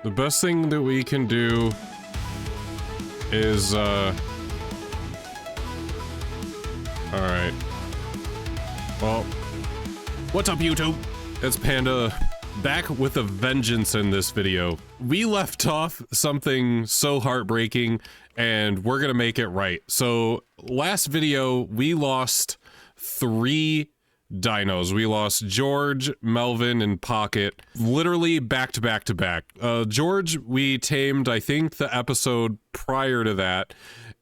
The best thing that we can do is, alright. Well, what's up, YouTube? It's Panda, back with a vengeance in this video. We left off something so heartbreaking, and we're gonna make it right. So, last video, we lost 3 dinos. We lost George, Melvin, and Pocket, literally back to back to back. George, we tamed, I think, the episode prior to that,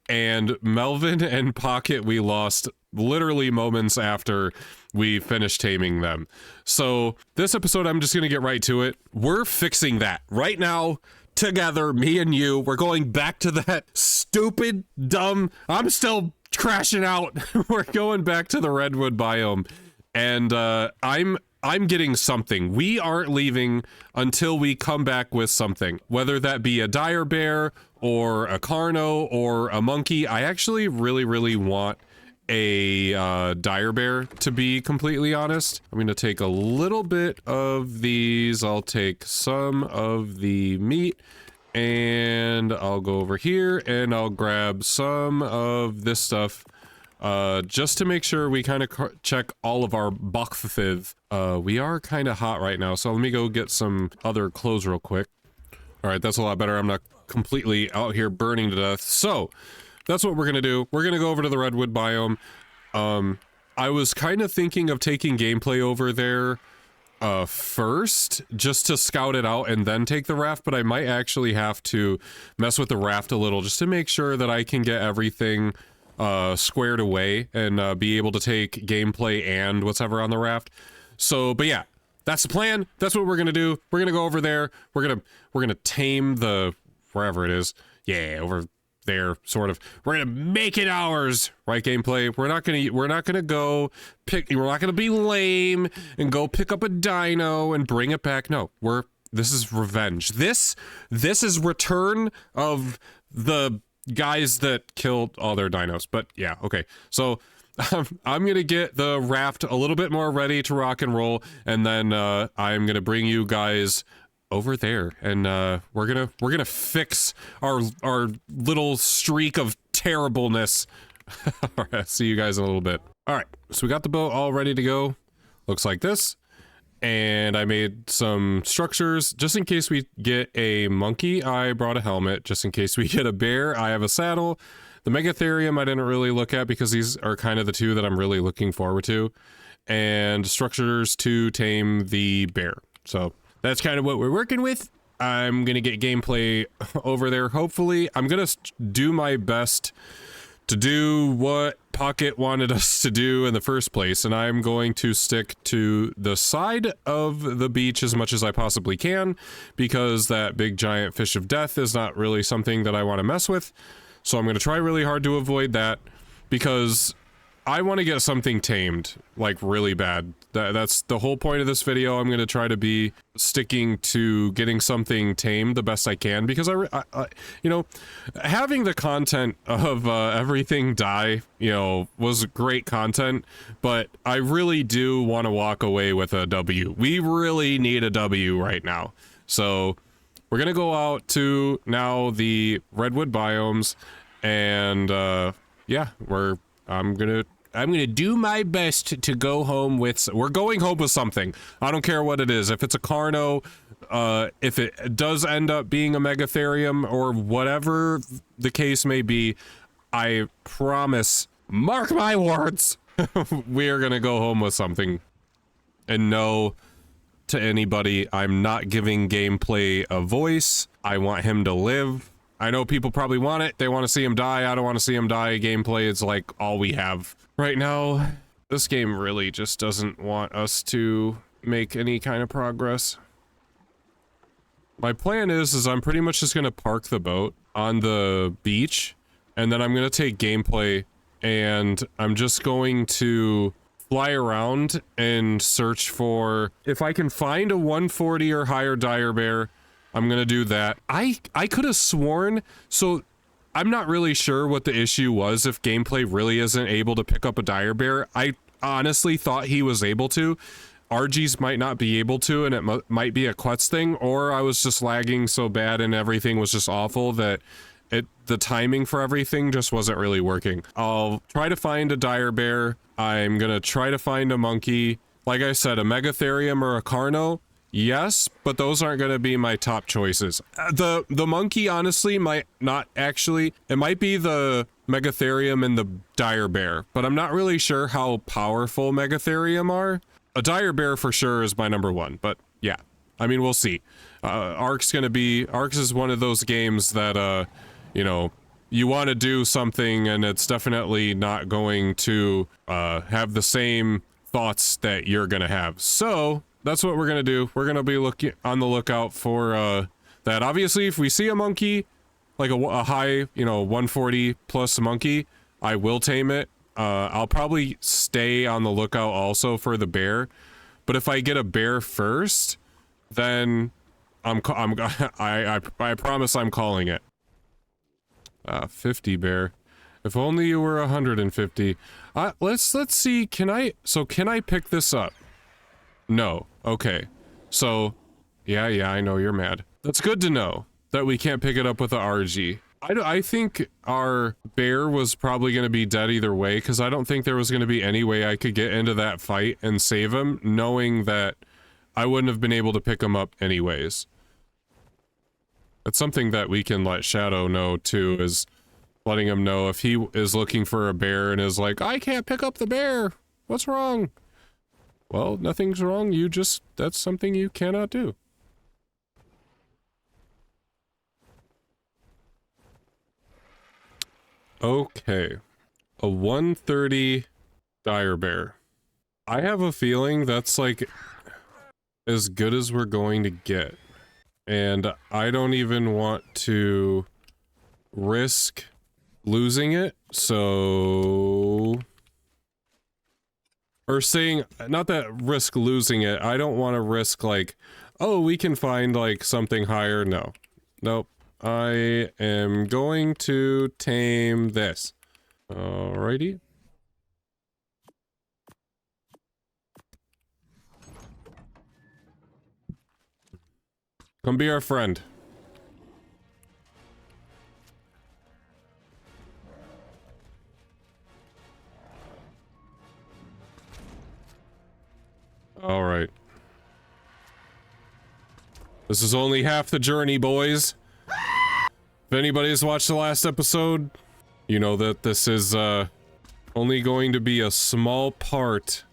and Melvin and Pocket we lost literally moments after we finished taming them. So this episode, I'm just gonna get right to it. We're fixing that right now. Together, me and you, we're going back to that stupid, dumb, I'm still crashing out. We're going back to the redwood biome. And I'm getting something. We aren't leaving until we come back with something, whether that be a dire bear or a carno or a monkey. I actually really want a dire bear, to be completely honest. I'm gonna take a little bit of these. I'll take some of the meat, and I'll go over here and I'll grab some of this stuff. Just to make sure we kind of check all of our boxes. We are kind of hot right now, so let me go get some other clothes real quick. All right, that's a lot better. I'm not completely out here burning to death. So that's what we're gonna do. We're gonna go over to the redwood biome. I was kind of thinking of taking gameplay over there first, just to scout it out and then take the raft, but I might actually have to mess with the raft a little just to make sure that I can get everything squared away and be able to take gameplay and whatever on the raft. So, but yeah, that's the plan. That's what we're gonna do. We're gonna go over there. We're gonna tame the wherever it is. Yeah, over there, sort of. We're gonna make it ours, right? Gameplay. We're not gonna go pick. We're not gonna be lame and go pick up a dino and bring it back. No, this is revenge. This is return of the guys that killed all their dinos. But yeah, okay, so I'm gonna get the raft a little bit more ready to rock and roll, and then I'm gonna bring you guys over there, and we're gonna fix our little streak of terribleness. All right, see you guys in a little bit. All right, so we got the boat all ready to go. Looks like this. And I made some structures just in case we get a monkey. I brought a helmet. Just in case we get a bear, I have a saddle. The megatherium I didn't really look at because these are kind of the two that I'm really looking forward to. And structures to tame the bear. So that's kind of what we're working with. I'm gonna get gameplay over there. Hopefully, I'm gonna do my best to do what Pocket wanted us to do in the first place, and I'm going to stick to the side of the beach as much as I possibly can, because that big giant fish of death is not really something that I want to mess with. So I'm going to try really hard to avoid that, because I want to get something tamed, like, really bad. That's the whole point of this video. I'm going to try to be sticking to getting something tamed the best I can, because I you know, having the content of everything die, you know, was great content, but I really do want to walk away with a W. We really need a W right now. So we're going to go out to now the redwood biomes, and yeah, I'm gonna do my best to go home with. We're going home with something. I don't care what it is. If it's a carno, if it does end up being a megatherium, or whatever the case may be, I promise, mark my words, we are gonna go home with something. And no, to anybody, I'm not giving gameplay a voice. I want him to live. I know people probably want it. They want to see him die. I don't want to see him die. Gameplay is like all we have right now. This game really just doesn't want us to make any kind of progress. My plan is I'm pretty much just going to park the boat on the beach, and then I'm going to take gameplay, and I'm just going to fly around and search for, if I can find a 140 or higher dire bear, I'm gonna do that. I could have sworn, so I'm not really sure what the issue was, if gameplay really isn't able to pick up a dire bear. I honestly thought he was able to. RGs might not be able to, and it might be a Quetz thing, or I was just lagging so bad and everything was just awful that the timing for everything just wasn't really working. I'll try to find a dire bear. I'm gonna try to find a monkey. Like I said, a Megatherium or a Carno, yes, but those aren't gonna be my top choices. The monkey honestly might not actually. It might be the Megatherium and the dire bear, but I'm not really sure how powerful Megatherium are. A dire bear for sure is my number one, but yeah, I mean, we'll see. Ark's is one of those games that, you know, you want to do something and it's definitely not going to, have the same thoughts that you're gonna have. So, that's what we're gonna do. We're gonna be looking on the lookout for, that. Obviously, if we see a monkey, like a high, you know, 140 plus monkey, I will tame it. I'll probably stay on the lookout also for the bear, but if I get a bear first, then I promise I'm calling it. 50 bear. If only you were 150. Let's see, can I pick this up? No. Okay. So, yeah, I know you're mad. That's good to know that we can't pick it up with the RG. I think our bear was probably going to be dead either way, because I don't think there was going to be any way I could get into that fight and save him, knowing that I wouldn't have been able to pick him up anyways. It's something that we can let Shadow know too, is letting him know if he is looking for a bear and is like, I can't pick up the bear, what's wrong? Well, nothing's wrong, that's something you cannot do. Okay, a 130 dire bear. I have a feeling that's like as good as we're going to get. And I don't even want to risk losing it, so... Or saying, not that risk losing it, I don't want to risk like, oh, we can find like something higher. No. Nope. I am going to tame this. Alrighty. Come be our friend. Alright. This is only half the journey, boys. If anybody's watched the last episode, you know that this is, only going to be a small part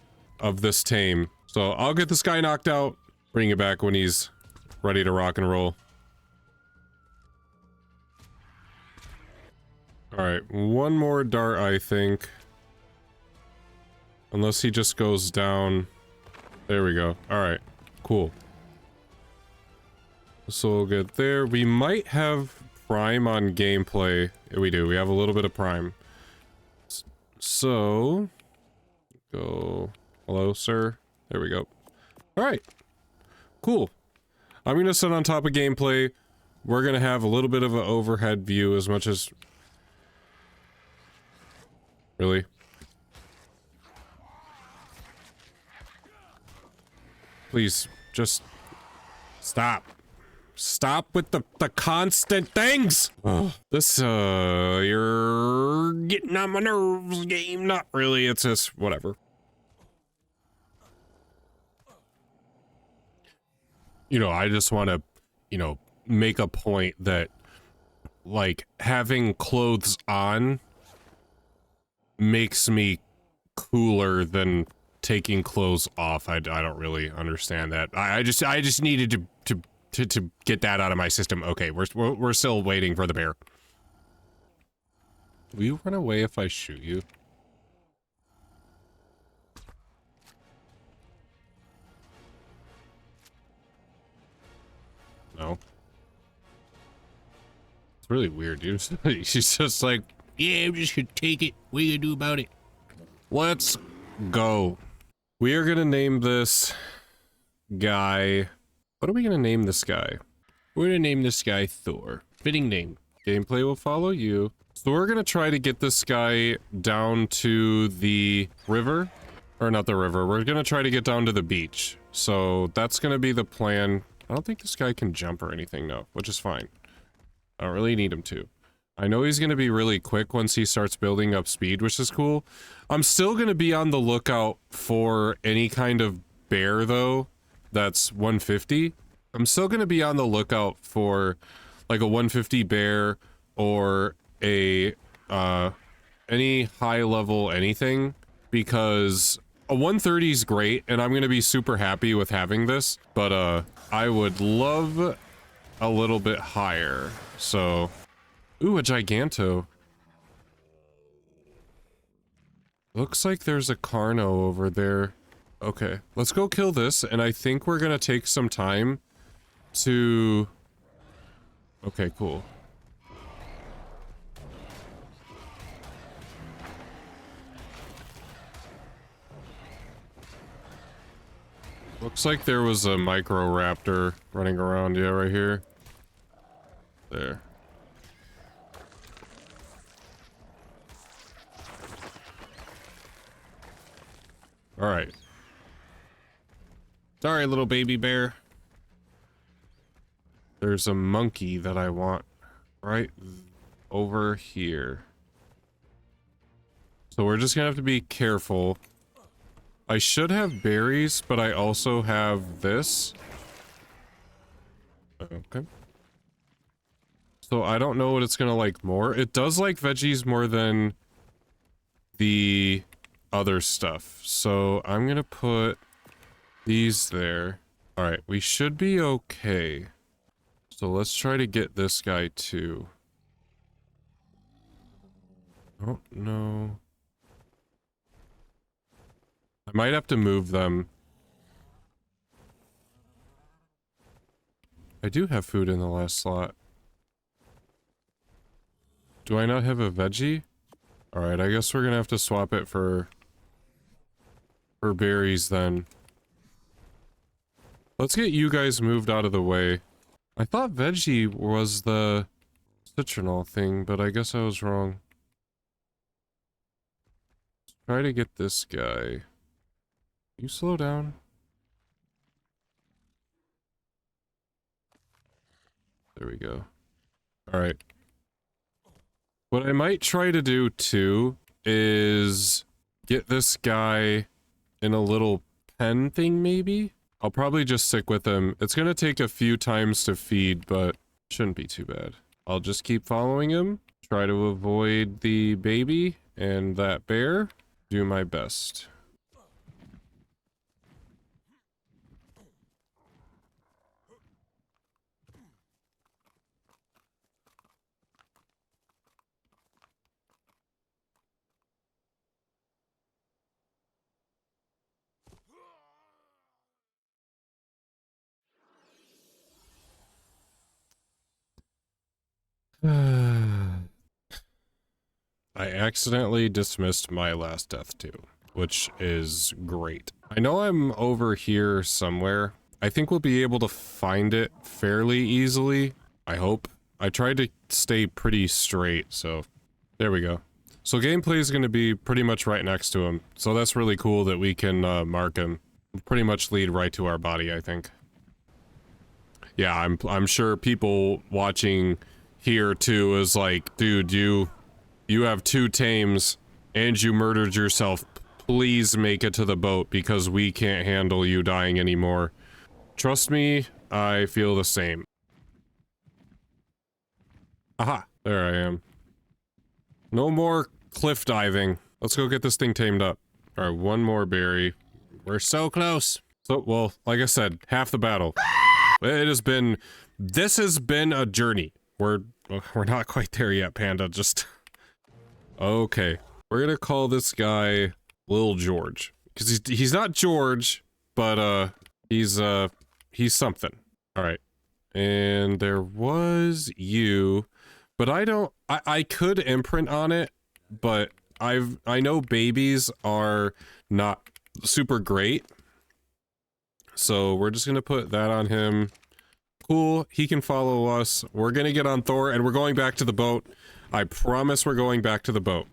of this tame. So I'll get this guy knocked out, bring it back when he's ready to rock and roll. Alright, one more dart, I think. Unless he just goes down. There we go. Alright, cool. So we'll get there. We might have prime on gameplay. Yeah, we do. We have a little bit of prime. So... Go... Hello, sir? There we go. Alright. Cool. I'm gonna sit on top of gameplay. We're gonna have a little bit of an overhead view as much as... Really? Please, just... Stop. Stop with the constant things! Oh, this, you're getting on my nerves, game. Not really, it's just whatever. You know, I just want to, you know, make a point that, like, having clothes on makes me cooler than taking clothes off. I don't really understand that. I just needed to get that out of my system. Okay, we're still waiting for the bear. Will you run away if I shoot you? No. It's really weird, dude. She's just like, yeah, I'm just gonna take it. What are you gonna do about it? Let's go. We are gonna name this guy... What are we gonna name this guy? We're gonna name this guy Thor. Fitting name. Gameplay will follow you. So we're gonna try to get this guy down to the river. Or not the river. We're gonna try to get down to the beach. So that's gonna be the plan. I don't think this guy can jump or anything, no, which is fine. I don't really need him to. I know he's gonna be really quick once he starts building up speed, which is cool. I'm still gonna be on the lookout for any kind of bear, though, that's 150. I'm still gonna be on the lookout for, like, a 150 bear or a, any high-level anything, because a 130 is great, and I'm gonna be super happy with having this, but, I would love a little bit higher, so... Ooh, a Giganto. Looks like there's a Carno over there. Okay, let's go kill this, and I think we're gonna take some time to... Okay, cool. Looks like there was a micro raptor running around, yeah, right here. There. Alright. Sorry, little baby bear. There's a monkey that I want right over here. So we're just gonna have to be careful. I should have berries, but I also have this. Okay. So I don't know what it's gonna like more. It does like veggies more than the other stuff. So I'm gonna put these there. Alright, we should be okay. So let's try to get this guy too. Oh, no. I might have to move them. I do have food in the last slot. Do I not have a veggie? Alright, I guess we're gonna have to swap it for berries then. Let's get you guys moved out of the way. I thought veggie was the citronal thing, but I guess I was wrong. Try to get this guy. You slow down. There we go. Alright. What I might try to do too is get this guy in a little pen thing maybe? I'll probably just stick with him. It's gonna take a few times to feed, but shouldn't be too bad. I'll just keep following him, try to avoid the baby and that bear. Do my best. I accidentally dismissed my last death too, which is great. I know I'm over here somewhere. I think we'll be able to find it fairly easily. I hope. I tried to stay pretty straight, so there we go. So gameplay is going to be pretty much right next to him. So that's really cool that we can mark him. Pretty much lead right to our body, I think. Yeah, I'm sure people watching here too is like, dude, you have 2 tames and you murdered yourself. Please make it to the boat because we can't handle you dying anymore. Trust me, I feel the same. Aha, there I am. No more cliff diving. Let's go get this thing tamed up. All right, one more berry. We're so close. So, well, like I said, half the battle. This has been a journey. We're not quite there yet, Panda, just... Okay. We're gonna call this guy Lil George. Because he's not George, but, he's something. Alright. And there was you, but I could imprint on it, but I know babies are not super great. So we're just gonna put that on him. Cool, he can follow us. We're gonna get on Thor, and we're going back to the boat. I promise we're going back to the boat.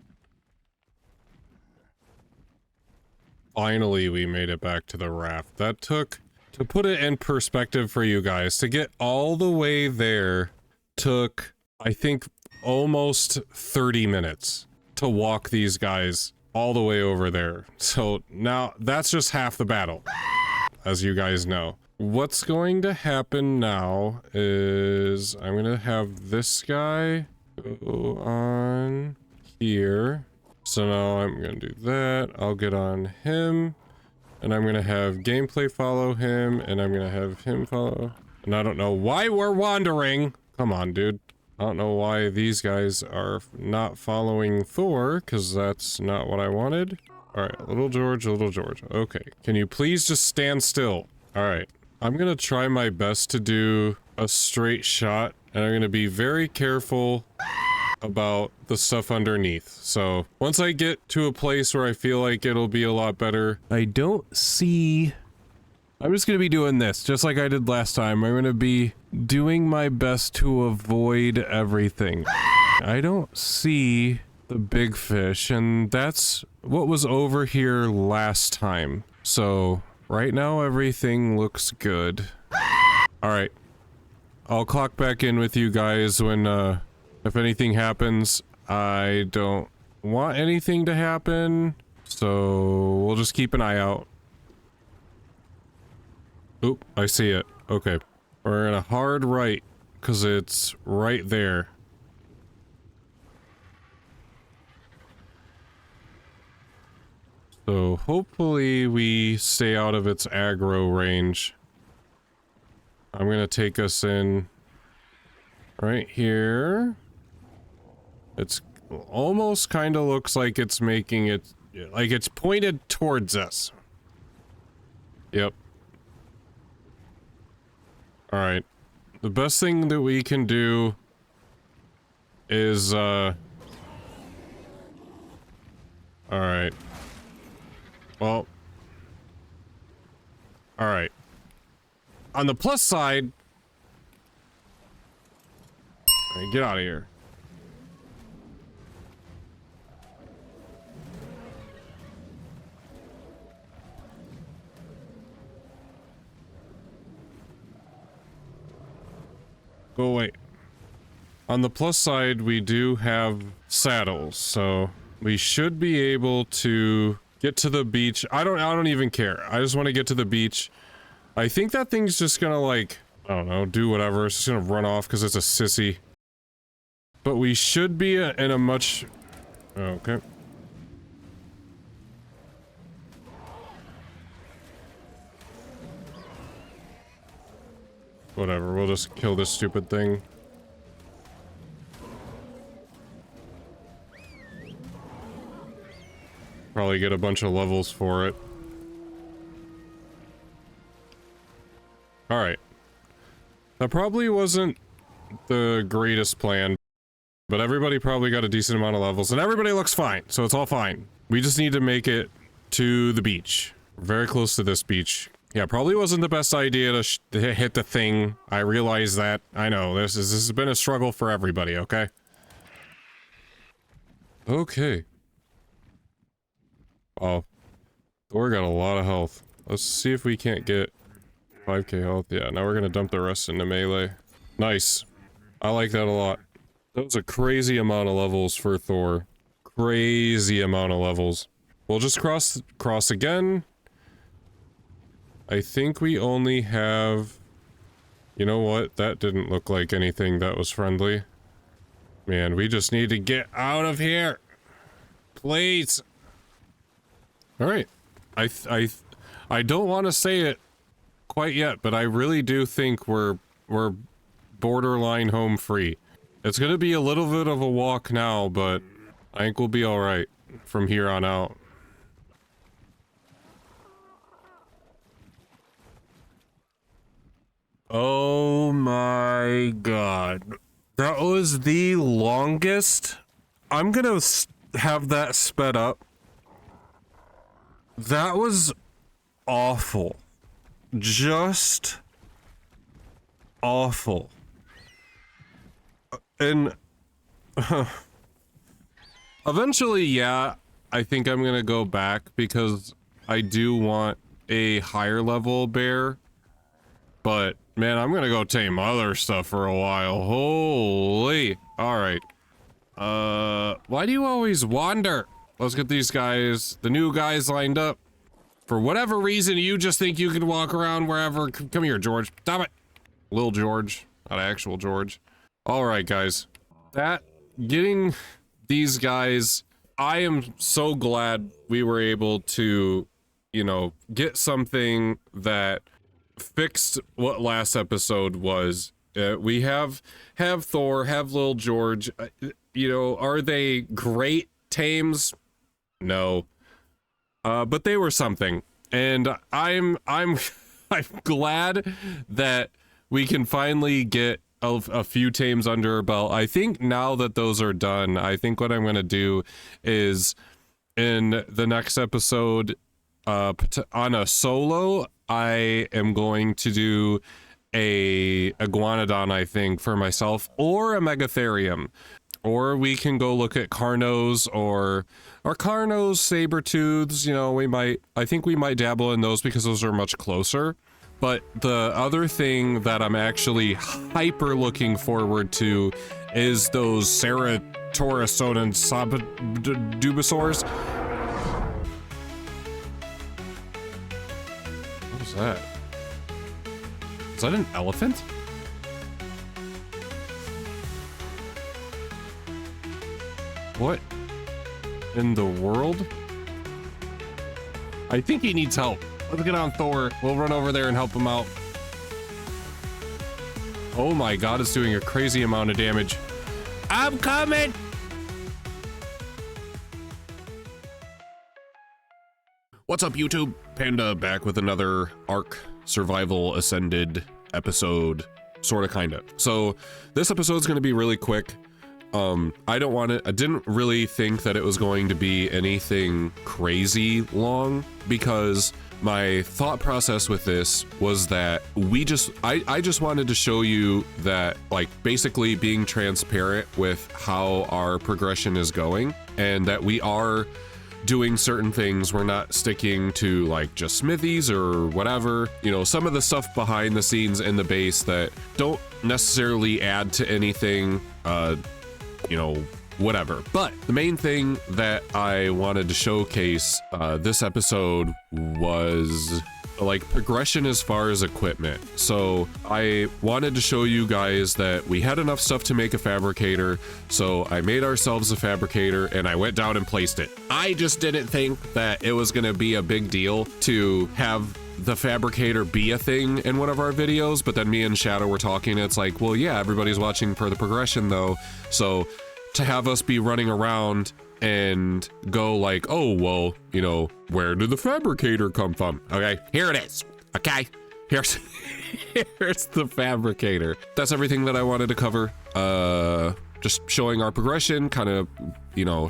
Finally, we made it back to the raft. That took, to put it in perspective for you guys, to get all the way there took, I think, almost 30 minutes to walk these guys all the way over there. So now that's just half the battle, as you guys know. What's going to happen now is I'm going to have this guy go on here. So now I'm going to do that. I'll get on him, and I'm going to have gameplay follow him, and I'm going to have him follow. And I don't know why we're wandering. Come on, dude. I don't know why these guys are not following Thor, because that's not what I wanted. Alright, little George, little George. Okay, can you please just stand still? Alright, I'm gonna try my best to do a straight shot, and I'm gonna be very careful about the stuff underneath. So, once I get to a place where I feel like it'll be a lot better, I don't see... I'm just gonna be doing this, just like I did last time. I'm gonna be doing my best to avoid everything. I don't see the big fish, and that's what was over here last time. So, right now everything looks good. Alright. I'll clock back in with you guys when, if anything happens. I don't want anything to happen, so we'll just keep an eye out. Oop, I see it. Okay. We're in a hard right, because it's right there. So hopefully we stay out of its aggro range. I'm gonna take us in right here. It's almost kind of looks like it's making it, like it's pointed towards us. Yep. Alright. The best thing that we can do is, alright. Well. Alright. On the plus side... Alright, get out of here. Go away. On the plus side, we do have saddles, so we should be able to get to the beach. I don't even care. I just want to get to the beach. I think that thing's just gonna, like, I don't know, do whatever. It's just gonna run off because it's a sissy. But we should be in a much... Okay. Whatever, we'll just kill this stupid thing. Probably get a bunch of levels for it. Alright. That probably wasn't the greatest plan, but everybody probably got a decent amount of levels, and everybody looks fine, so it's all fine. We just need to make it to the beach. We're very close to this beach. Yeah, probably wasn't the best idea to hit the thing. I realize that. I know, this has been a struggle for everybody, okay? Okay. Oh. Thor got a lot of health. Let's see if we can't get 5k health. Yeah, now we're gonna dump the rest into melee. Nice. I like that a lot. That was a crazy amount of levels for Thor. Crazy amount of levels. We'll just cross again. I think we only have... You know what? That didn't look like anything that was friendly. Man, we just need to get out of here. Please. Alright. I don't want to say it quite yet, but I really do think we're borderline home free. It's gonna be a little bit of a walk now, but I think we'll be alright from here on out. Oh my god. That was the longest. I'm gonna have that sped up. That was awful. Just awful. And eventually, yeah, I think I'm gonna go back because I do want a higher level bear, but man, I'm gonna go tame other stuff for a while. Holy. All right. Why do you always wander? Let's get these guys, the new guys lined up. For whatever reason, you just think you can walk around wherever. Come here, George. Stop it. Lil George, not actual George. All right, guys. Getting these guys, I am so glad we were able to, you know, get something that fixed what last episode was. We have Thor, have Lil George. You know, are they great tames? No. But they were something, and I'm I'm glad that we can finally get a few tames under our belt. I think now that those are done, I think what I'm gonna do is in the next episode, on a solo, I am going to do a iguanodon, I think, for myself, or a megatherium. Or we can go look at Carnos or Carnos, saber-tooths, you know, I think we might dabble in those because those are much closer. But the other thing that I'm actually hyper looking forward to is those Ceratosaurus and Dubosaurs. What was that? Is that an elephant? What in the world? I think he needs help. Let's get on Thor. We'll run over there and help him out. Oh my god, it's doing a crazy amount of damage. I'm coming! What's up, YouTube? Panda back with another Ark Survival Ascended episode. Sorta, kinda. So, this episode's gonna be really quick. I didn't really think that it was going to be anything crazy long, because my thought process with this was that I just wanted to show you that, like, basically being transparent with how our progression is going, and that we are doing certain things. We're not sticking to like just smithies or whatever, you know, some of the stuff behind the scenes in the base that don't necessarily add to anything, you know, whatever. But the main thing that I wanted to showcase this episode was like progression as far as equipment. So I wanted to show you guys that we had enough stuff to make a fabricator, so I made ourselves a fabricator and I went down and placed it. I just didn't think that it was gonna be a big deal to have the fabricator be a thing in one of our videos, but then me and Shadow were talking, it's like, well, yeah, everybody's watching for the progression though, so to have us be running around and go like, oh, well, you know, where did the fabricator come from? Okay, here it is. Okay, here's the fabricator. That's everything that I wanted to cover. Just showing our progression, kind of, you know,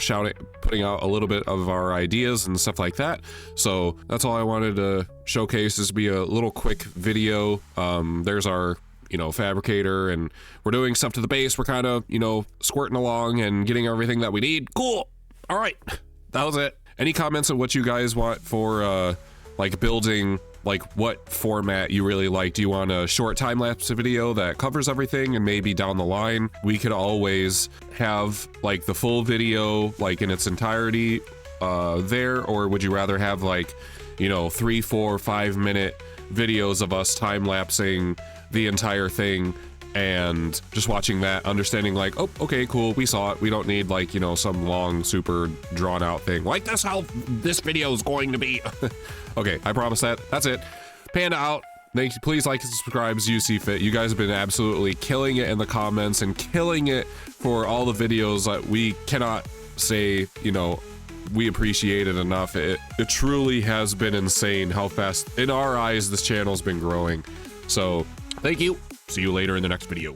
putting out a little bit of our ideas and stuff like that. So that's all I wanted to showcase, is be a little quick video. There's our, you know, fabricator, and we're doing stuff to the base. We're kind of, you know, squirting along and getting everything that we need. Cool. All right, that was it. Any comments on what you guys want for like building, like what format you really like? Do you want a short time-lapse video that covers everything, and maybe down the line we could always have like the full video like in its entirety there? Or would you rather have like, you know, 3, 4, 5 minute videos of us time-lapsing the entire thing and just watching that, understanding like, oh, okay, cool, we saw it, we don't need like, you know, some long, super drawn out thing like that's how this video is going to be. Okay, I promise that. That's it. Panda out. Thank you. Please like and subscribe as you see fit. You guys have been absolutely killing it in the comments and killing it for all the videos that we cannot say, you know, we appreciate it enough. It truly has been insane how fast, in our eyes, this channel's been growing. So thank you. See you later in the next video.